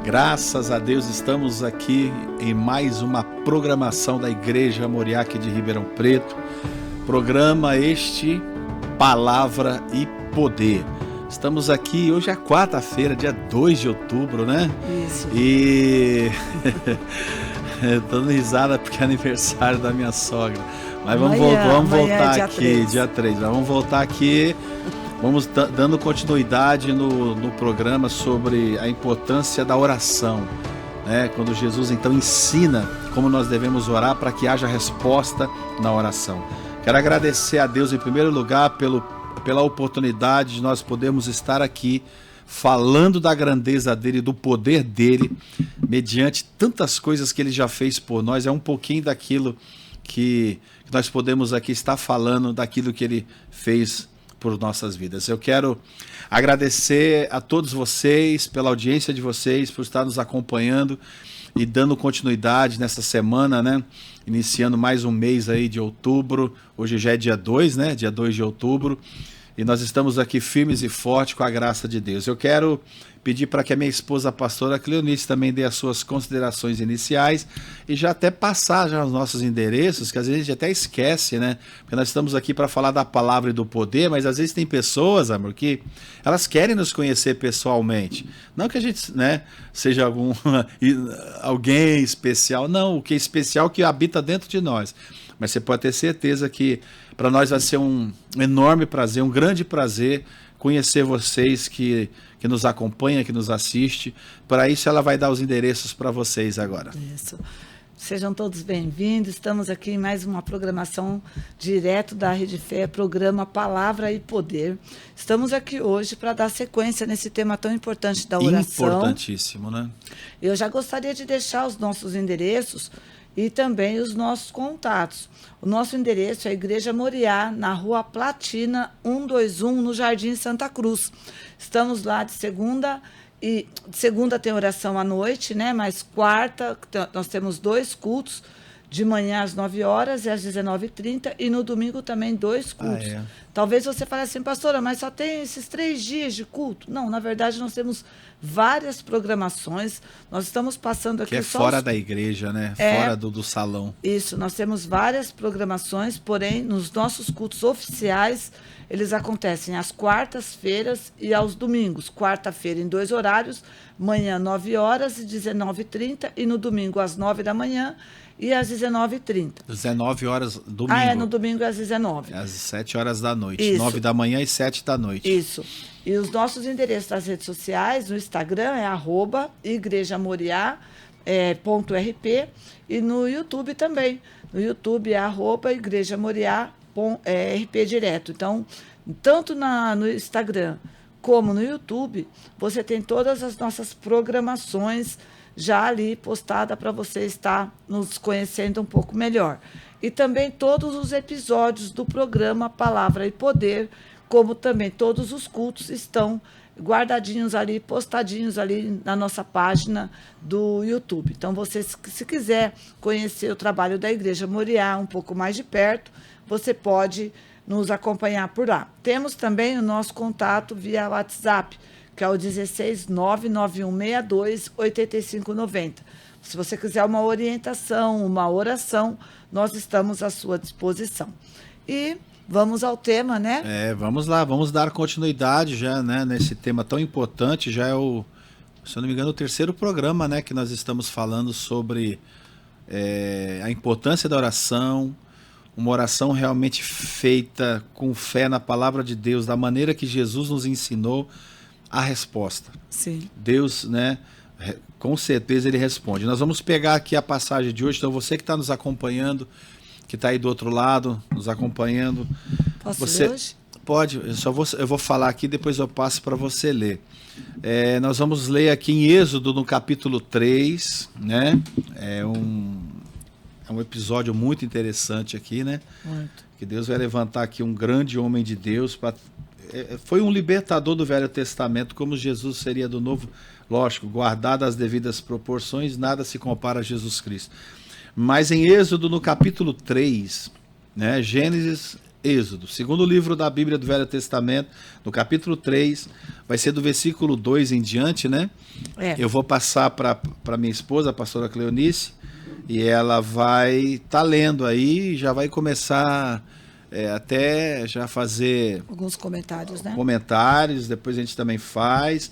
Graças a Deus estamos aqui em mais uma programação da Igreja Moriá aqui de Ribeirão Preto. Programa este, Palavra e Poder. Estamos aqui, hoje é quarta-feira, dia 2 de outubro, né? Isso. E tô dando risada porque é aniversário da minha sogra. Mas vamos voltar aqui, dia 3. Vamos voltar aqui. Vamos dando continuidade no programa sobre a importância da oração, né? Quando Jesus então ensina como nós devemos orar para que haja resposta na oração. Quero agradecer a Deus em primeiro lugar pela oportunidade de nós podermos estar aqui falando da grandeza dele, do poder dele, mediante tantas coisas que ele já fez por nós. É um pouquinho daquilo que nós podemos aqui estar falando, daquilo que ele fez por nossas vidas. Eu quero agradecer a todos vocês pela audiência de vocês, por estar nos acompanhando e dando continuidade nessa semana, né? Iniciando mais um mês aí de outubro. Hoje já é dia 2, né? Dia 2 de outubro. E nós estamos aqui firmes e fortes com a graça de Deus. Eu quero pedir para que a minha esposa, a pastora Cleonice, também dê as suas considerações iniciais e já até passar já os nossos endereços, que às vezes a gente até esquece, né? Porque nós estamos aqui para falar da palavra e do poder, mas às vezes tem pessoas, amor, que elas querem nos conhecer pessoalmente. Não que a gente, né, seja alguém especial, não, o que é especial é o que habita dentro de nós. Mas você pode ter certeza que para nós vai ser um enorme prazer, um grande prazer conhecer vocês que nos acompanham, que nos assistem. Para isso ela vai dar os endereços para vocês agora. Isso. Sejam todos bem-vindos. Estamos aqui em mais uma programação direto da Rede Fé, programa Palavra e Poder. Estamos aqui hoje para dar sequência nesse tema tão importante da oração. Importantíssimo, né? Eu já gostaria de deixar os nossos endereços e também os nossos contatos. O nosso endereço é a Igreja Moriá, na Rua Platina, 121, no Jardim Santa Cruz. Estamos lá de segunda tem oração à noite, né? Mas quarta nós temos 2 cultos, de manhã às 9 horas e às 19h30, e no domingo também 2 cultos. Talvez você fale assim, pastora, mas só tem esses 3 dias de culto? Não, na verdade nós temos várias programações. Nós estamos passando aqui... Que é só fora da igreja, né? Fora do salão. Isso, nós temos várias programações, porém, nos nossos cultos oficiais, eles acontecem às quartas-feiras e aos domingos. Quarta-feira em 2 horários, manhã 9 horas e 19h30, e no domingo às 9 da manhã e às 19h30. 19 horas domingo. No domingo às 19. Às 7 horas da noite. Isso. 9 da manhã e 7 da noite. Isso. E os nossos endereços das redes sociais, no Instagram é @igrejamoriá.rp, e no YouTube também. No YouTube é @igrejamoriá.rp direto. Então, tanto no Instagram como no YouTube, você tem todas as nossas programações já ali postada para você estar nos conhecendo um pouco melhor. E também todos os episódios do programa Palavra e Poder, como também todos os cultos, estão guardadinhos ali, postadinhos ali na nossa página do YouTube. Então, você, se quiser conhecer o trabalho da Igreja Moriá um pouco mais de perto, você pode nos acompanhar por lá. Temos também o nosso contato via WhatsApp, que é o 16 99162 8590. Se você quiser uma orientação, uma oração, nós estamos à sua disposição. E vamos ao tema, né? Vamos lá, vamos dar continuidade já, né, nesse tema tão importante. Já é se eu não me engano, o 3º programa, né, que nós estamos falando sobre a importância da oração, uma oração realmente feita com fé na palavra de Deus, da maneira que Jesus nos ensinou. A resposta. Sim. Deus, né, com certeza ele responde. Nós vamos pegar aqui a passagem de hoje, então você que está nos acompanhando, que está aí do outro lado, nos acompanhando. Posso ler hoje? Pode, eu vou falar aqui, depois eu passo para você ler. Nós vamos ler aqui em Êxodo, no capítulo 3, né? É um episódio muito interessante aqui, né? Muito. Que Deus vai levantar aqui um grande homem de Deus para... Foi um libertador do Velho Testamento, como Jesus seria do Novo. Lógico, guardadas as devidas proporções, nada se compara a Jesus Cristo. Mas em Êxodo, no capítulo 3, né, Gênesis Êxodo, segundo livro da Bíblia do Velho Testamento, no capítulo 3, vai ser do versículo 2 em diante, né? Eu vou passar para minha esposa, a pastora Cleonice, e ela vai estar lendo aí, já vai começar até já fazer alguns comentários, né? Comentários, depois a gente também faz.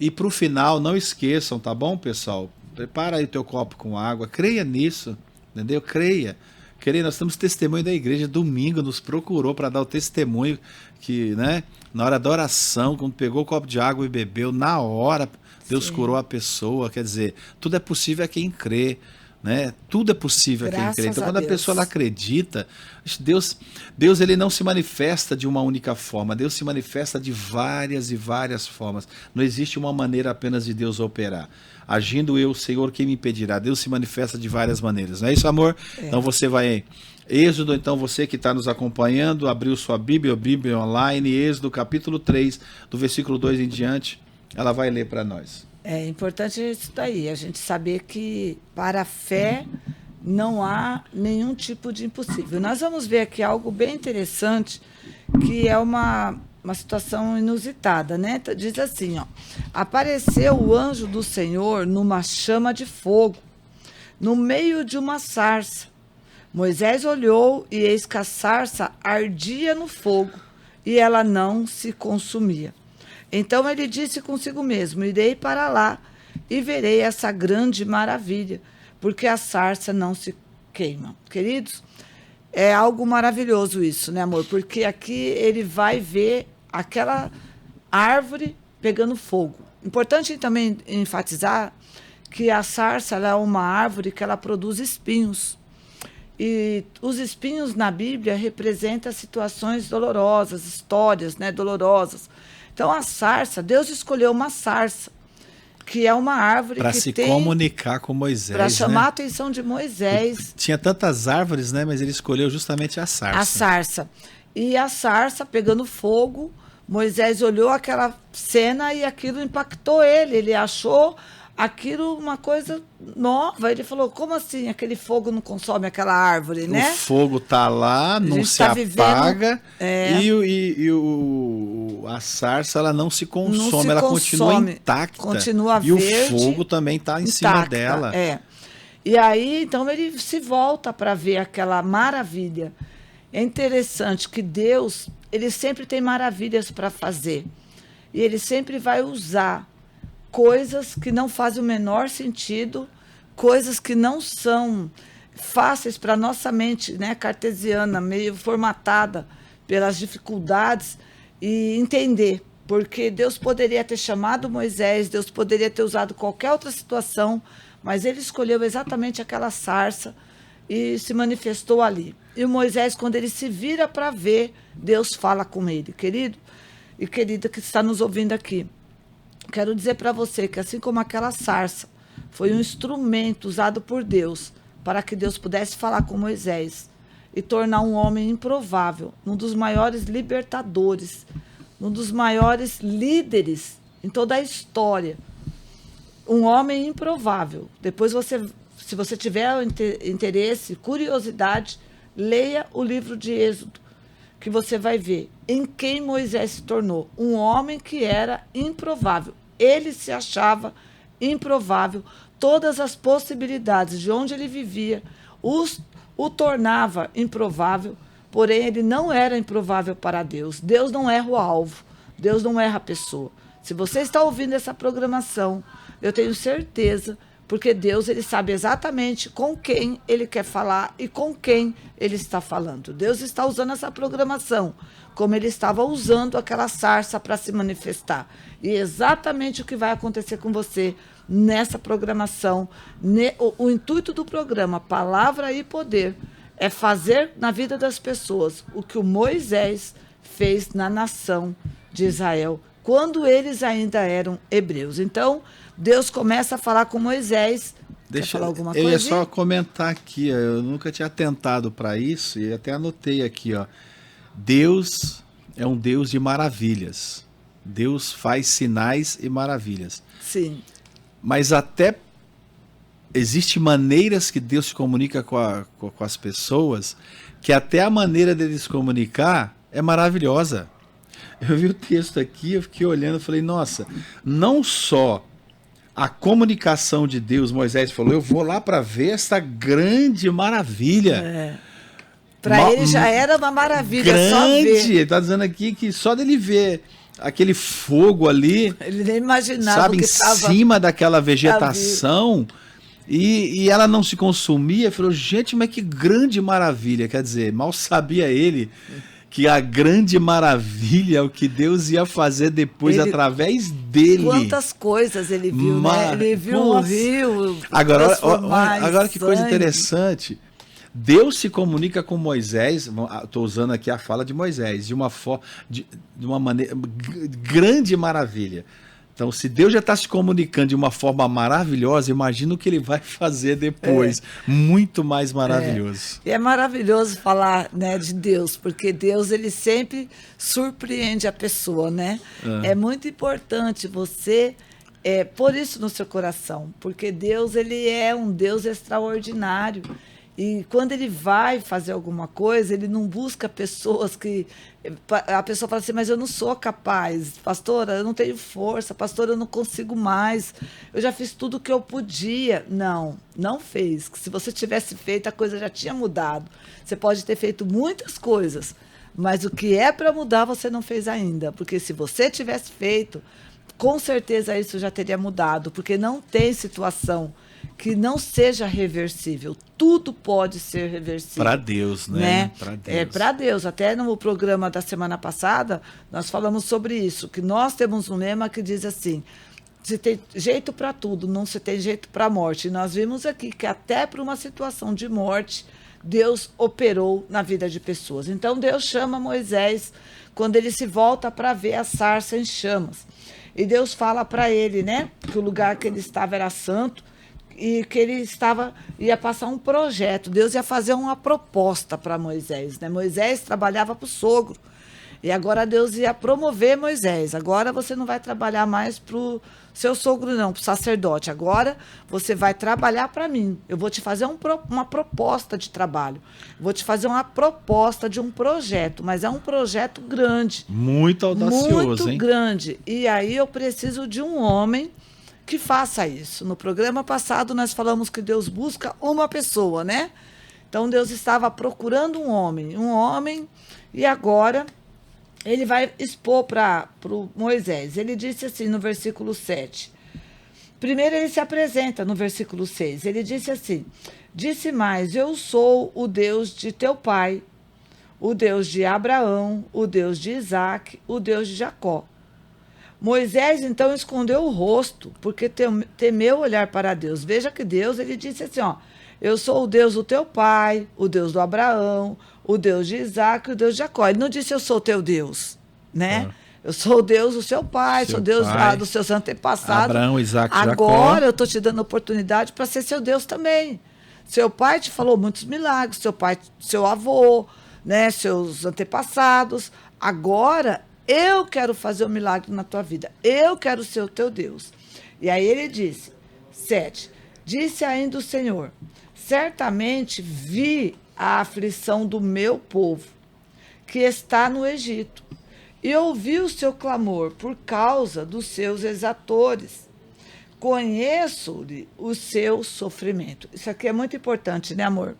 E para o final, não esqueçam, tá bom, pessoal? Prepara aí o teu copo com água, creia nisso, entendeu? Creia. Nós temos testemunho da igreja, domingo nos procurou para dar o testemunho que, né, na hora da oração, quando pegou o copo de água e bebeu, na hora Deus curou a pessoa. Quer dizer, tudo é possível a quem crê, né? Tudo é possível a quem crê. Então, quando a pessoa ela acredita, Deus ele não se manifesta de uma única forma, Deus se manifesta de várias e várias formas. Não existe uma maneira apenas de Deus operar. Agindo eu, Senhor, quem me impedirá? Deus se manifesta de várias maneiras. Não é isso, amor? Então você vai... Êxodo, então você que está nos acompanhando, abriu sua Bíblia online, Êxodo capítulo 3, do versículo 2 em diante, ela vai ler para nós. É importante isso daí, a gente saber que para a fé não há nenhum tipo de impossível. Nós vamos ver aqui algo bem interessante, que é uma situação inusitada, né? Diz assim, ó: apareceu o anjo do Senhor numa chama de fogo, no meio de uma sarça. Moisés olhou e eis que a sarça ardia no fogo e ela não se consumia. Então ele disse consigo mesmo: irei para lá e verei essa grande maravilha, porque a sarça não se queima. Queridos, é algo maravilhoso isso, né, amor? Porque aqui ele vai ver aquela árvore pegando fogo. Importante também enfatizar que a sarça ela é uma árvore que ela produz espinhos. E os espinhos na Bíblia representam situações dolorosas, histórias, né, dolorosas. Então a sarça, Deus escolheu uma sarça, que é uma árvore para se comunicar com Moisés, para chamar a atenção de Moisés. Tinha tantas árvores, né, mas ele escolheu justamente a sarça. A sarça. E a sarça pegando fogo, Moisés olhou aquela cena e aquilo impactou ele. Ele achou aquilo uma coisa nova. Ele falou: como assim aquele fogo não consome aquela árvore, né? O fogo tá lá, não se apaga, a sarça ela não se consome, ela continua intacta. Continua verde, e o fogo também está em cima dela. E aí, então, ele se volta para ver aquela maravilha. É interessante que Deus, ele sempre tem maravilhas para fazer. E ele sempre vai usar coisas que não fazem o menor sentido, coisas que não são fáceis para a nossa mente, né, cartesiana, meio formatada pelas dificuldades, e entender. Porque Deus poderia ter chamado Moisés, Deus poderia ter usado qualquer outra situação, mas ele escolheu exatamente aquela sarça e se manifestou ali. E o Moisés, quando ele se vira para ver, Deus fala com ele. Querido e querida que está nos ouvindo aqui, quero dizer para você que assim como aquela sarça foi um instrumento usado por Deus para que Deus pudesse falar com Moisés e tornar um homem improvável, um dos maiores libertadores, um dos maiores líderes em toda a história, um homem improvável. Depois se você tiver interesse, curiosidade, leia o livro de Êxodo, que você vai ver em quem Moisés se tornou. Um homem que era improvável. Ele se achava improvável. Todas as possibilidades de onde ele vivia o tornava improvável, porém ele não era improvável para Deus. Deus não erra o alvo. Deus não erra a pessoa. Se você está ouvindo essa programação, eu tenho certeza, porque Deus ele sabe exatamente com quem ele quer falar e com quem ele está falando. Deus está usando essa programação como ele estava usando aquela sarça para se manifestar. E exatamente o que vai acontecer com você nessa programação, o intuito do programa Palavra e Poder é fazer na vida das pessoas o que o Moisés fez na nação de Israel, quando eles ainda eram hebreus. Então, Deus começa a falar com Moisés. Quer falar alguma coisa? Eu ia só comentar aqui, eu nunca tinha atentado para isso e até anotei aqui, ó. Deus é um Deus de maravilhas. Deus faz sinais e maravilhas. Sim. Mas até existem maneiras que Deus se comunica com as pessoas, que até a maneira dele se comunicar é maravilhosa. Eu vi o texto aqui, eu fiquei olhando e falei, nossa, não só a comunicação de Deus, Moisés falou, eu vou lá para ver essa grande maravilha. Para ele já era uma maravilha, grande, só ver. Ele está dizendo aqui que só dele ver aquele fogo ali, ele nem imaginava, sabe, que em cima daquela vegetação, e ela não se consumia. Ele falou, gente, mas que grande maravilha. Quer dizer, mal sabia ele que a grande maravilha é o que Deus ia fazer depois através dele. Quantas coisas ele viu, né? Ele viu o rio. Agora que coisa interessante. Deus se comunica com Moisés, estou usando aqui a fala de Moisés, de uma maneira, grande maravilha. Então, se Deus já está se comunicando de uma forma maravilhosa, imagina o que ele vai fazer depois. Muito mais maravilhoso. E é maravilhoso falar, né, de Deus, porque Deus, ele sempre surpreende a pessoa, né? É muito importante você pôr isso no seu coração, porque Deus, ele é um Deus extraordinário. E quando ele vai fazer alguma coisa, ele não busca pessoas que... A pessoa fala assim, mas eu não sou capaz. Pastora, eu não tenho força. Pastora, eu não consigo mais. Eu já fiz tudo o que eu podia. Não, não fez. Se você tivesse feito, a coisa já tinha mudado. Você pode ter feito muitas coisas, mas o que é para mudar, você não fez ainda. Porque se você tivesse feito, com certeza isso já teria mudado. Porque não tem situação que não seja reversível. Tudo pode ser reversível. Para Deus, né? Para Deus. É para Deus. Até no programa da semana passada, nós falamos sobre isso, que nós temos um lema que diz assim, se tem jeito para tudo, não se tem jeito para a morte. E nós vimos aqui que até para uma situação de morte, Deus operou na vida de pessoas. Então, Deus chama Moisés quando ele se volta para ver a sarça em chamas. E Deus fala para ele, né, que o lugar que ele estava era santo, e que ele ia passar um projeto. Deus ia fazer uma proposta para Moisés, né? Moisés trabalhava para o sogro, e agora Deus ia promover Moisés. Agora você não vai trabalhar mais para o seu sogro, não, para o sacerdote. Agora você vai trabalhar para mim. Eu vou te fazer uma proposta de trabalho. Vou te fazer uma proposta de um projeto, mas é um projeto grande. Muito audacioso, muito hein? grande. E aí eu preciso de um homem que faça isso. No programa passado nós falamos que Deus busca uma pessoa, né? Então Deus estava procurando um homem, e agora ele vai expor para o Moisés. Ele disse assim no versículo 7. Primeiro ele se apresenta no versículo 6. Ele disse assim, disse mais, eu sou o Deus de teu pai, o Deus de Abraão, o Deus de Isaque, o Deus de Jacó. Moisés, então, escondeu o rosto, porque temeu olhar para Deus. Veja que Deus, ele disse assim, ó, eu sou o Deus do teu pai, o Deus do Abraão, o Deus de Isaque, o Deus de Jacó. Ele não disse, eu sou o teu Deus, né? Eu sou o Deus do seu pai, sou Deus dos seus antepassados. Abraão, Isaque, Jacó. Agora eu estou te dando oportunidade para ser seu Deus também. Seu pai te falou muitos milagres, seu avô, né, seus antepassados. Agora eu quero fazer um milagre na tua vida. Eu quero ser o teu Deus. E aí ele disse, 7. Disse ainda o Senhor, certamente vi a aflição do meu povo, que está no Egito, e ouvi o seu clamor por causa dos seus exatores. Conheço-lhe o seu sofrimento. Isso aqui é muito importante, né, amor?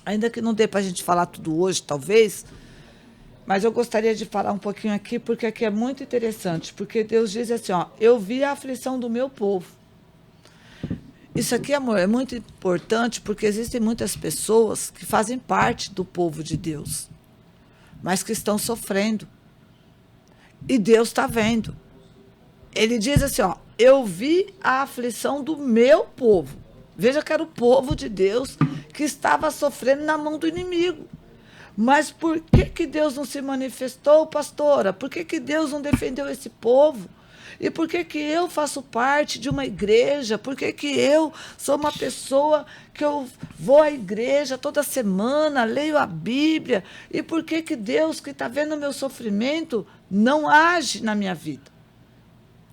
Ainda que não dê para a gente falar tudo hoje, talvez, mas eu gostaria de falar um pouquinho aqui, porque aqui é muito interessante, porque Deus diz assim, ó, eu vi a aflição do meu povo. Isso aqui, amor, é muito importante, porque existem muitas pessoas que fazem parte do povo de Deus, mas que estão sofrendo. E Deus está vendo. Ele diz assim, ó, eu vi a aflição do meu povo. Veja que era o povo de Deus que estava sofrendo na mão do inimigo. Mas por que Deus não se manifestou, pastora? Por que Deus não defendeu esse povo? E por que eu faço parte de uma igreja? Por que eu sou uma pessoa que eu vou à igreja toda semana, leio a Bíblia? E por que Deus, que está vendo o meu sofrimento, não age na minha vida?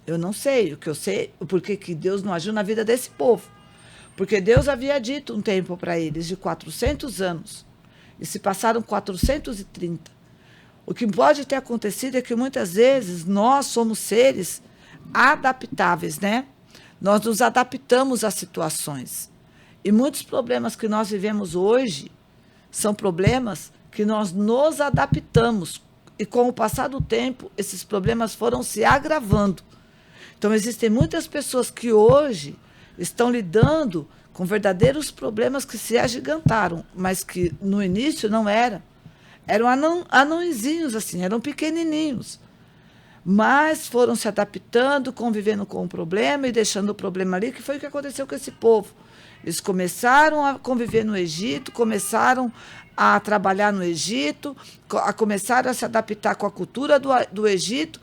Eu não sei. O que eu sei, por que Deus não agiu na vida desse povo? Porque Deus havia dito um tempo para eles de 400 anos. E se passaram 430. O que pode ter acontecido é que muitas vezes nós somos seres adaptáveis, né? Nós nos adaptamos às situações. E muitos problemas que nós vivemos hoje são problemas que nós nos adaptamos. E com o passar do tempo, esses problemas foram se agravando. Então, existem muitas pessoas que hoje estão lidando com verdadeiros problemas que se agigantaram, mas que no início não eram. Eram anõezinhos, assim, eram pequenininhos. Mas foram se adaptando, convivendo com o problema e deixando o problema ali, que foi o que aconteceu com esse povo. Eles começaram a conviver no Egito, começaram a trabalhar no Egito, começaram a se adaptar com a cultura do Egito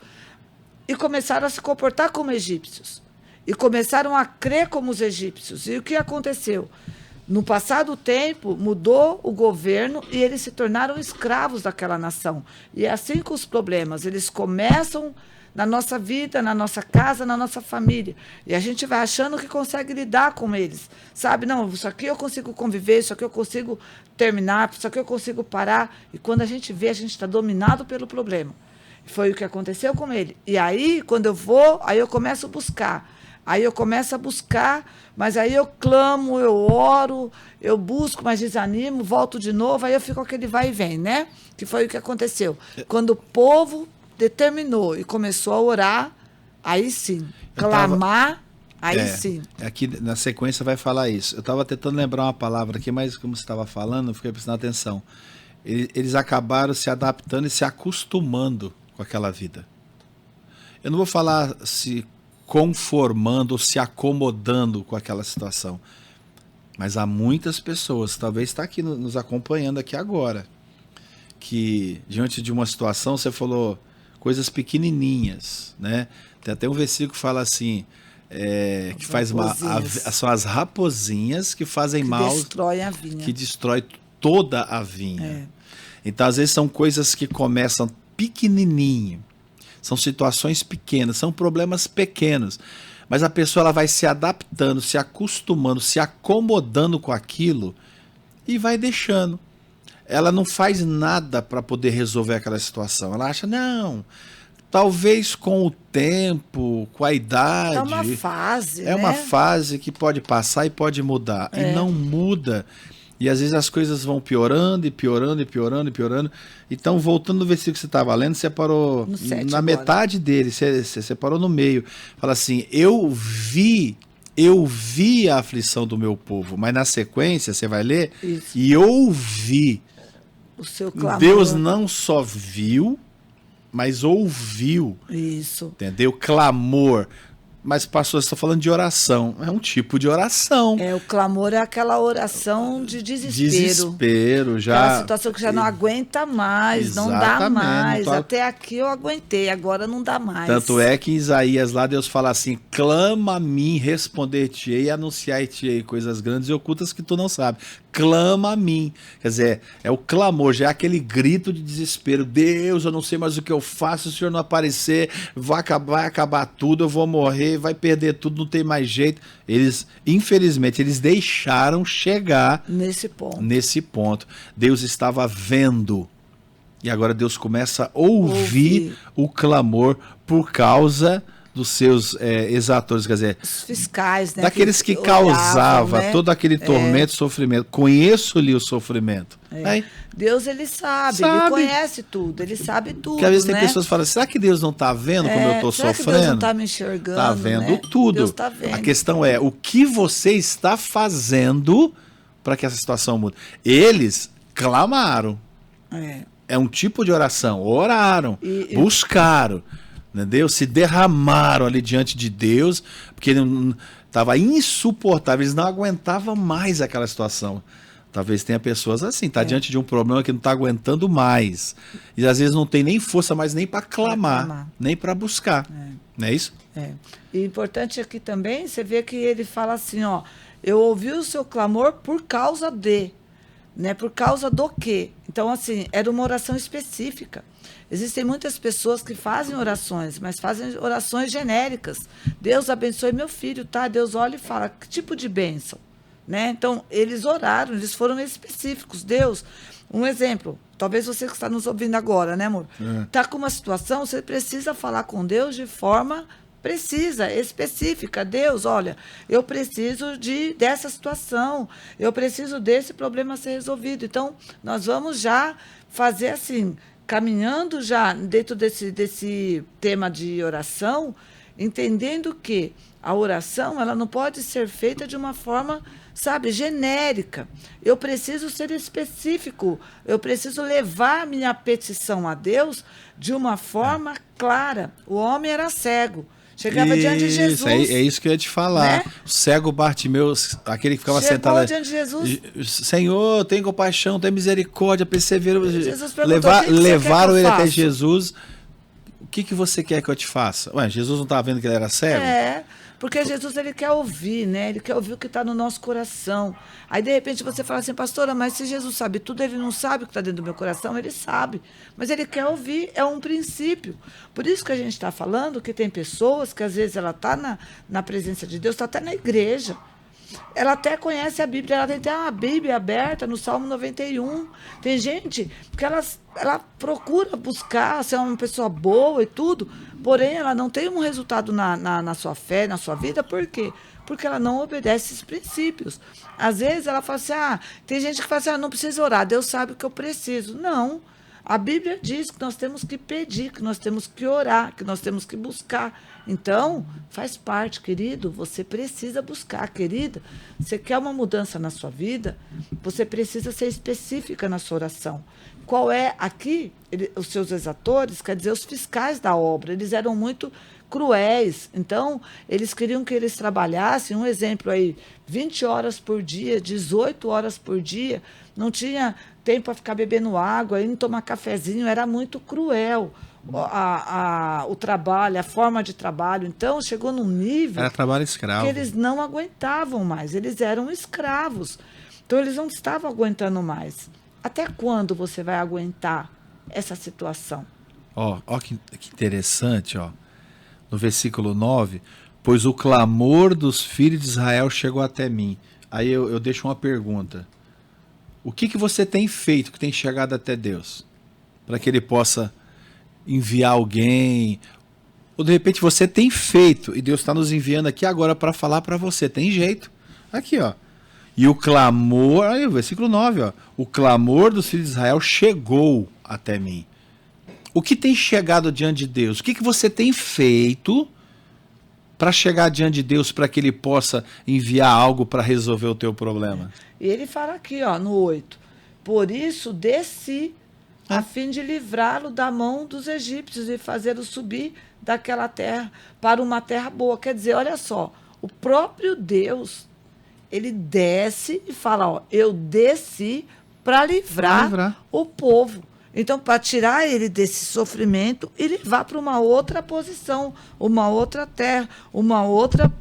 e começaram a se comportar como egípcios. E começaram a crer como os egípcios. E o que aconteceu? No passado tempo, mudou o governo e eles se tornaram escravos daquela nação. E é assim com os problemas. Eles começam na nossa vida, na nossa casa, na nossa família. E a gente vai achando que consegue lidar com eles. Sabe, não, isso aqui eu consigo conviver, isso aqui eu consigo terminar, isso aqui eu consigo parar. E quando a gente vê, a gente está dominado pelo problema. Foi o que aconteceu com ele. E aí, quando eu vou, aí eu começo a buscar. Aí eu começo a buscar, mas aí eu clamo, eu oro, eu busco, mas desanimo, volto de novo, aí eu fico aquele vai e vem, né? Que foi o que aconteceu. Quando o povo determinou e começou a orar, aí sim, clamar, aí sim. Aqui na sequência vai falar isso. Eu estava tentando lembrar uma palavra aqui, mas como você estava falando, eu fiquei prestando atenção. Eles acabaram se adaptando e se acostumando com aquela vida. Eu não vou falar se conformando ou se acomodando com aquela situação. Mas há muitas pessoas, talvez está aqui nos acompanhando aqui agora, que diante de uma situação, você falou coisas pequenininhas, né? Tem até um versículo que fala assim, que faz mal, são as raposinhas que fazem mal, destroem a vinha. Que destrói toda a vinha. Então, às vezes, são coisas que começam pequenininho, são situações pequenas, são problemas pequenos, mas a pessoa ela vai se adaptando, se acostumando, se acomodando com aquilo e vai deixando. Ela não faz nada para poder resolver aquela situação. Ela acha, não, talvez com o tempo, com a idade... É uma fase, É uma fase que pode passar e pode mudar. E não muda. E às vezes as coisas vão piorando e piorando e piorando e piorando. Então, voltando no versículo que você estava lendo, você parou na metade dele, você parou no meio. Fala assim, eu vi a aflição do meu povo. Mas na sequência, você vai ler, e ouvi. O seu clamor. Deus não só viu, mas ouviu. Isso. Entendeu? Clamor. Mas, pastor, você está falando de oração. É um tipo de oração. O clamor é aquela oração de desespero. Desespero, já. Aquela situação que já não aguenta mais, exatamente, não dá mais. Até aqui eu aguentei, agora não dá mais. Tanto é que em Isaías lá Deus fala assim, clama a mim, responder-te-ei e anunciar-te-ei coisas grandes e ocultas que tu não sabes. Clama a mim. Quer dizer, é o clamor, já é aquele grito de desespero. Deus, eu não sei mais o que eu faço, se o Senhor não aparecer, vai acabar tudo, eu vou morrer, vai perder tudo, não tem mais jeito. Eles, infelizmente, eles deixaram chegar nesse ponto. Deus estava vendo. E agora Deus começa a ouvir o clamor por causa dos seus exatores, quer dizer, os fiscais, né, daqueles que causavam, né, todo aquele tormento e sofrimento. Conheço-lhe o sofrimento. Deus, ele sabe, ele conhece tudo, ele sabe tudo. Porque às vezes tem pessoas que falam, será que Deus não está vendo como eu estou sofrendo? Será que Deus não está me enxergando? Está vendo, né? Tudo. Deus tá vendo. A questão é, o que você está fazendo para que essa situação mude? Eles clamaram. É um tipo de oração. Oraram, buscaram. Entendeu? Se derramaram ali diante de Deus, porque estava insuportável, eles não aguentavam mais aquela situação. Talvez tenha pessoas assim, está diante de um problema que não está aguentando mais. E às vezes não tem nem força mais nem para clamar, nem para buscar. Não é isso? E importante aqui também, você vê que ele fala assim, ó, eu ouvi o seu clamor por causa de, né? Por causa do quê? Então, assim, era uma oração específica. Existem muitas pessoas que fazem orações, mas fazem orações genéricas. Deus abençoe meu filho, tá? Deus olha e fala, que tipo de bênção? né? Então, eles oraram, eles foram específicos. Deus, um exemplo, talvez você que está nos ouvindo agora, né, amor? Está com uma situação, você precisa falar com Deus de forma precisa, específica. Deus, olha, eu preciso dessa situação, eu preciso desse problema ser resolvido. Então, nós vamos já fazer assim, caminhando já dentro desse tema de oração, entendendo que a oração ela não pode ser feita de uma forma, sabe, genérica. Eu preciso ser específico, eu preciso levar minha petição a Deus de uma forma clara. O homem era cego. Chegava diante de Jesus. É isso que eu ia te falar. Né? O cego Bartimeu, aquele que ficava sentado Chegou diante de Jesus. Senhor, tem compaixão, tem misericórdia, persevera. Jesus perguntou, levaram ele até faço? Jesus. O que você quer que eu te faça? Ué, Jesus não estava vendo que ele era cego? Porque Jesus ele quer ouvir, né? Ele quer ouvir o que está no nosso coração. Aí, de repente, você fala assim, pastora, mas se Jesus sabe tudo, ele não sabe o que está dentro do meu coração? Ele sabe, mas ele quer ouvir, é um princípio. Por isso que a gente está falando que tem pessoas que, às vezes, ela está na presença de Deus, está até na igreja. Ela até conhece a Bíblia, ela tem até uma Bíblia aberta no Salmo 91. Tem gente que ela procura buscar ser uma pessoa boa e tudo, porém ela não tem um resultado na sua fé, na sua vida. Por quê? Porque ela não obedece esses princípios. Às vezes ela fala assim, tem gente que fala assim, não precisa orar, Deus sabe o que eu preciso. Não. A Bíblia diz que nós temos que pedir, que nós temos que orar, que nós temos que buscar. Então, faz parte, querido, você precisa buscar, querida. Você quer uma mudança na sua vida, você precisa ser específica na sua oração. Qual é aqui, os seus exatores, quer dizer, os fiscais da obra, eles eram muito cruéis. Então, eles queriam que eles trabalhassem, um exemplo aí, 20 horas por dia, 18 horas por dia, não tinha tempo para ficar bebendo água, indo tomar cafezinho, era muito cruel o trabalho, a forma de trabalho. Então, chegou num nível... Era trabalho escravo. Que eles não aguentavam mais, eles eram escravos. Então, eles não estavam aguentando mais. Até quando você vai aguentar essa situação? Ó, que interessante, ó. No versículo 9, pois o clamor dos filhos de Israel chegou até mim. Aí eu deixo uma pergunta. O que você tem feito que tem chegado até Deus? Para que Ele possa enviar alguém? Ou de repente você tem feito e Deus está nos enviando aqui agora para falar para você. Tem jeito. Aqui, ó. E o clamor, aí o versículo 9, ó. O clamor dos filhos de Israel chegou até mim. O que tem chegado diante de Deus? O que você tem feito para chegar diante de Deus para que Ele possa enviar algo para resolver o teu problema? E ele fala aqui, ó, no 8. Por isso desci a fim de livrá-lo da mão dos egípcios e fazê-lo subir daquela terra para uma terra boa. Quer dizer, olha só, o próprio Deus, ele desce e fala, ó, eu desci para livrar o povo. Então, para tirar ele desse sofrimento e levar para uma outra posição, uma outra terra, uma outra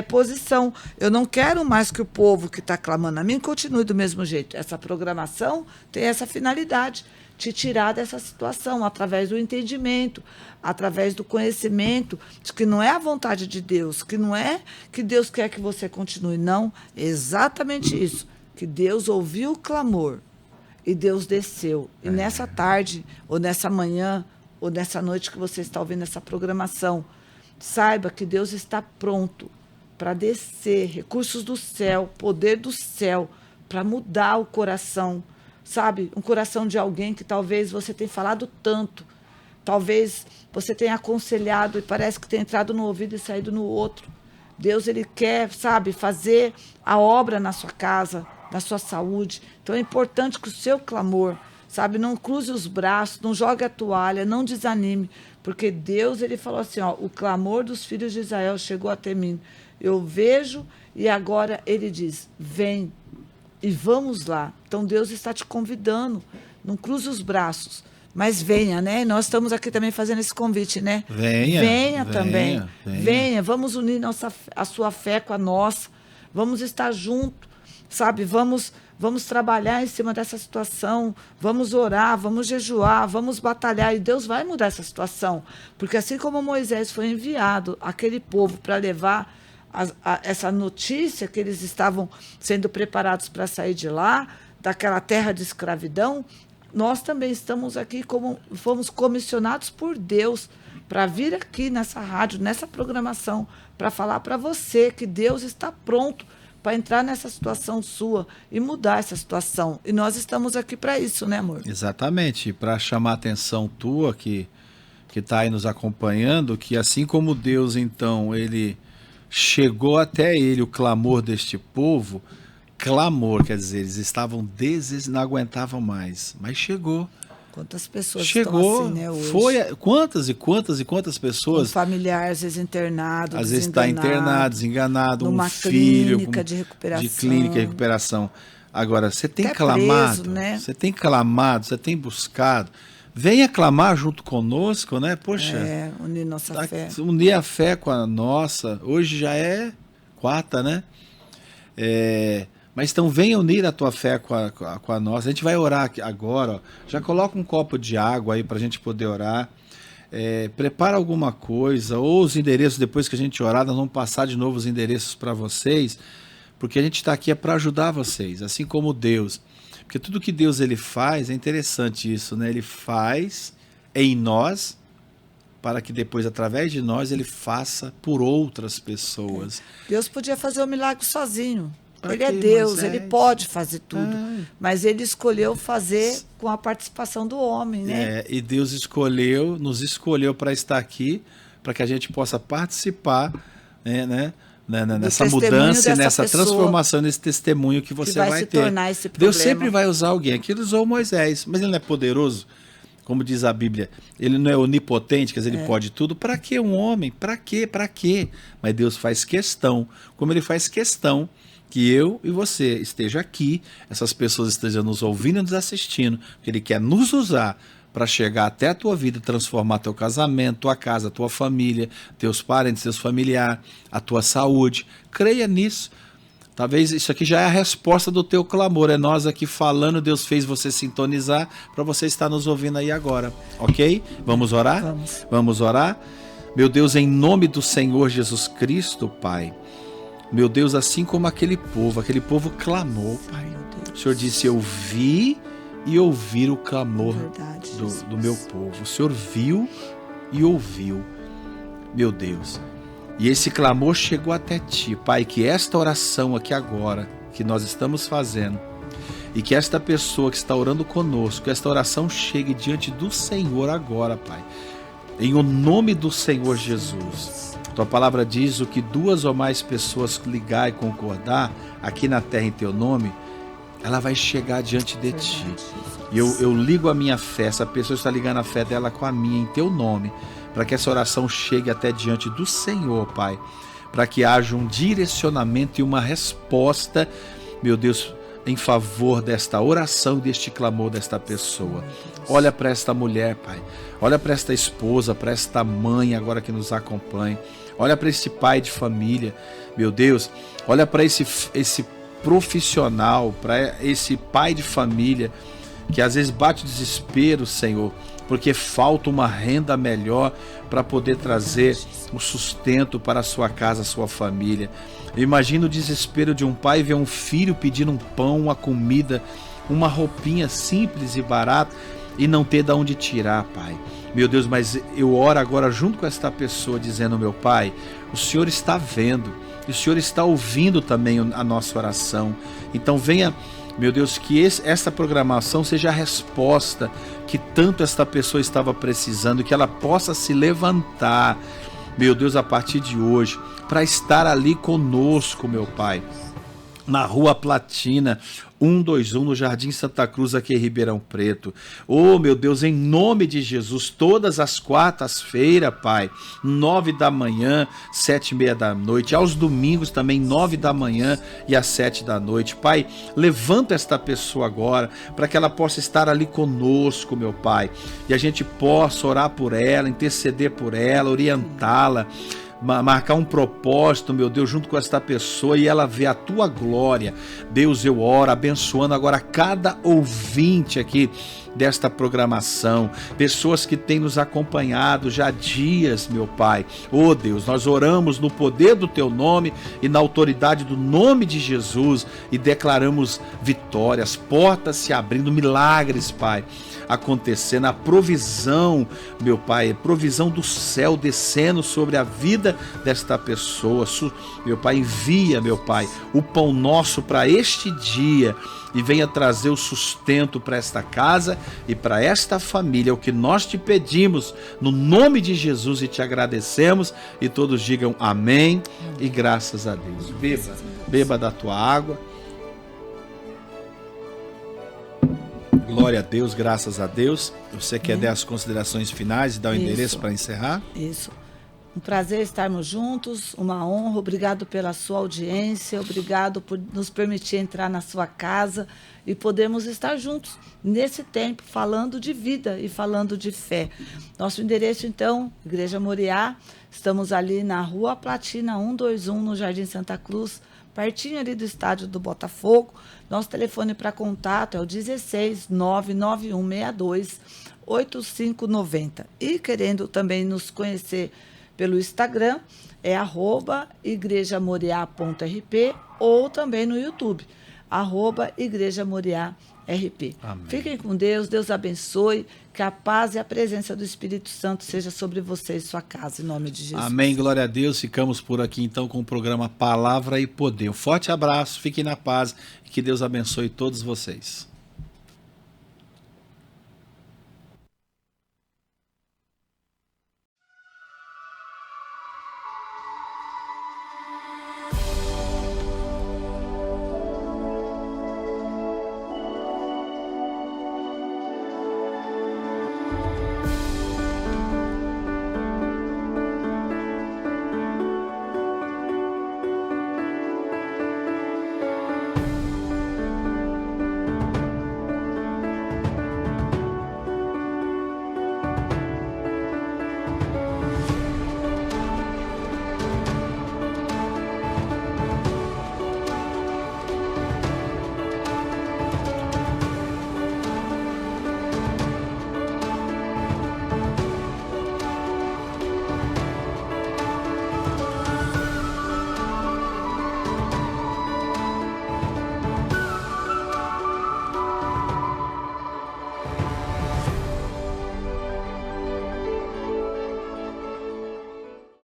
posição. Eu não quero mais que o povo que está clamando a mim continue do mesmo jeito. Essa programação tem essa finalidade, te tirar dessa situação, através do entendimento, através do conhecimento, de que não é a vontade de Deus, que não é que Deus quer que você continue, não. É exatamente isso, que Deus ouviu o clamor e Deus desceu. E nessa tarde, ou nessa manhã, ou nessa noite que você está ouvindo essa programação, saiba que Deus está pronto para descer recursos do céu, poder do céu, para mudar o coração, sabe? Um coração de alguém que talvez você tenha falado tanto, talvez você tenha aconselhado e parece que tem entrado no ouvido e saído no outro. Deus, ele quer, sabe, fazer a obra na sua casa, na sua saúde. Então é importante que o seu clamor, sabe, não cruze os braços, não jogue a toalha, não desanime, porque Deus, ele falou assim, ó, o clamor dos filhos de Israel chegou até mim. Eu vejo e agora ele diz, vem e vamos lá. Então Deus está te convidando, não cruze os braços, mas venha, né? Nós estamos aqui também fazendo esse convite, né? Venha também. Venha, vamos unir a sua fé com a nossa, vamos estar juntos, sabe? Vamos trabalhar em cima dessa situação, vamos orar, vamos jejuar, vamos batalhar, e Deus vai mudar essa situação, porque assim como Moisés foi enviado, aquele povo, para levar essa notícia que eles estavam sendo preparados para sair de lá, daquela terra de escravidão, nós também estamos aqui como fomos comissionados por Deus para vir aqui nessa rádio, nessa programação, para falar para você que Deus está pronto para entrar nessa situação sua e mudar essa situação. E nós estamos aqui para isso, né, amor? Exatamente, para chamar a atenção tua que está aí nos acompanhando, que assim como Deus, então, ele chegou até ele o clamor deste povo, clamor, quer dizer, eles estavam não aguentavam mais, mas chegou. Quantas pessoas chegou, estão assim, né, hoje? Foi quantas e quantas pessoas? Um familiar, às vezes internado, às vezes está internado, desenganado, um filho clínica de recuperação. De clínica de recuperação. Agora, você tem clamado, preso, né? Você tem clamado, você tem buscado. Venha clamar junto conosco, né? Poxa. Unir nossa fé. Unir a fé com a nossa. Hoje já é quarta, né? Mas então venha unir a tua fé com a nossa. A gente vai orar aqui agora. Ó. Já coloca um copo de água aí para a gente poder orar. Prepara alguma coisa. Ou os endereços, depois que a gente orar, nós vamos passar de novo os endereços para vocês. Porque a gente está aqui para ajudar vocês. Assim como Deus. Porque tudo que Deus ele faz, é interessante isso, né? Ele faz em nós, para que depois, através de nós, ele faça por outras pessoas. Deus podia fazer o milagre sozinho. Ele é Deus, ele pode fazer tudo. Mas ele escolheu fazer com a participação do homem, né? E Deus nos escolheu para estar aqui, para que a gente possa participar, né? Nessa mudança, nessa transformação, nesse testemunho que você vai ter. Tornar esse Deus sempre vai usar alguém. Aqui ele usou Moisés, mas ele não é poderoso, como diz a Bíblia. Ele não é onipotente, quer dizer, ele pode tudo. Para que um homem? Para quê? Para quê? Mas Deus faz questão, como ele faz questão que eu e você esteja aqui, essas pessoas estejam nos ouvindo e nos assistindo, porque ele quer nos usar para chegar até a tua vida, transformar teu casamento, tua casa, tua família, teus parentes, teus familiares, a tua saúde. Creia nisso. Talvez isso aqui já é a resposta do teu clamor. É nós aqui falando, Deus fez você sintonizar para você estar nos ouvindo aí agora. Ok? Vamos orar? Vamos orar? Meu Deus, em nome do Senhor Jesus Cristo, Pai. Meu Deus, assim como aquele povo clamou, Pai. O Senhor disse, eu vi e ouvir o clamor do meu povo. O Senhor viu e ouviu, meu Deus. E esse clamor chegou até ti, Pai, que esta oração aqui agora, que nós estamos fazendo, e que esta pessoa que está orando conosco, que esta oração chegue diante do Senhor agora, Pai. Em o nome do Senhor Jesus. Tua palavra diz, o que duas ou mais pessoas ligar e concordar, aqui na terra em teu nome, ela vai chegar diante de ti. E eu ligo a minha fé, essa pessoa está ligando a fé dela com a minha, em teu nome, para que essa oração chegue até diante do Senhor, Pai, para que haja um direcionamento e uma resposta, meu Deus, em favor desta oração, deste clamor desta pessoa. Olha para esta mulher, Pai, olha para esta esposa, para esta mãe agora que nos acompanha, olha para esse pai de família, meu Deus, olha para esse profissional, para esse pai de família, que às vezes bate o desespero, Senhor, porque falta uma renda melhor para poder trazer o sustento para a sua casa, a sua família. Eu imagino o desespero de um pai ver um filho pedindo um pão, uma comida, uma roupinha simples e barata e não ter de onde tirar, Pai. Meu Deus, mas eu oro agora junto com esta pessoa dizendo, meu Pai, o Senhor está vendo, e o Senhor está ouvindo também a nossa oração. Então venha, meu Deus, que essa programação seja a resposta que tanto esta pessoa estava precisando, que ela possa se levantar, meu Deus, a partir de hoje, para estar ali conosco, meu Pai, na Rua Platina, 121, no Jardim Santa Cruz, aqui em Ribeirão Preto. Oh, meu Deus, em nome de Jesus, todas as quartas-feiras, Pai, 9 da manhã, 7h30 da noite, aos domingos também, 9 da manhã e às 7 da noite. Pai, levanta esta pessoa agora, para que ela possa estar ali conosco, meu Pai, e a gente possa orar por ela, interceder por ela, orientá-la, marcar um propósito, meu Deus, junto com esta pessoa e ela ver a tua glória. Deus, eu oro, abençoando agora cada ouvinte aqui desta programação, pessoas que têm nos acompanhado já há dias, meu Pai. Oh Deus, nós oramos no poder do Teu nome e na autoridade do nome de Jesus e declaramos vitórias, portas se abrindo, milagres, Pai, acontecendo, a provisão, meu Pai, provisão do céu descendo sobre a vida desta pessoa. Meu Pai, envia, meu Pai, o pão nosso para este dia e venha trazer o sustento para esta casa e para esta família. É o que nós te pedimos no nome de Jesus e te agradecemos, e todos digam amém e graças a Deus. Beba da tua água. Glória a Deus, graças a Deus. Você quer dar as considerações finais e dar o endereço para encerrar? Isso. Um prazer estarmos juntos, uma honra. Obrigado pela sua audiência, obrigado por nos permitir entrar na sua casa e podermos estar juntos nesse tempo, falando de vida e falando de fé. Nosso endereço, então, Igreja Moriá. Estamos ali na Rua Platina 121, no Jardim Santa Cruz, pertinho ali do estádio do Botafogo. Nosso telefone para contato é o 16 99162 8590. E querendo também nos conhecer pelo Instagram, é @igrejamoriá.rp ou também no YouTube, @igrejamoriá.rp. Fiquem com Deus, Deus abençoe, que a paz e a presença do Espírito Santo seja sobre você e sua casa, em nome de Jesus. Amém, glória a Deus. Ficamos por aqui então com o programa Palavra e Poder. Um forte abraço, fiquem na paz e que Deus abençoe todos vocês.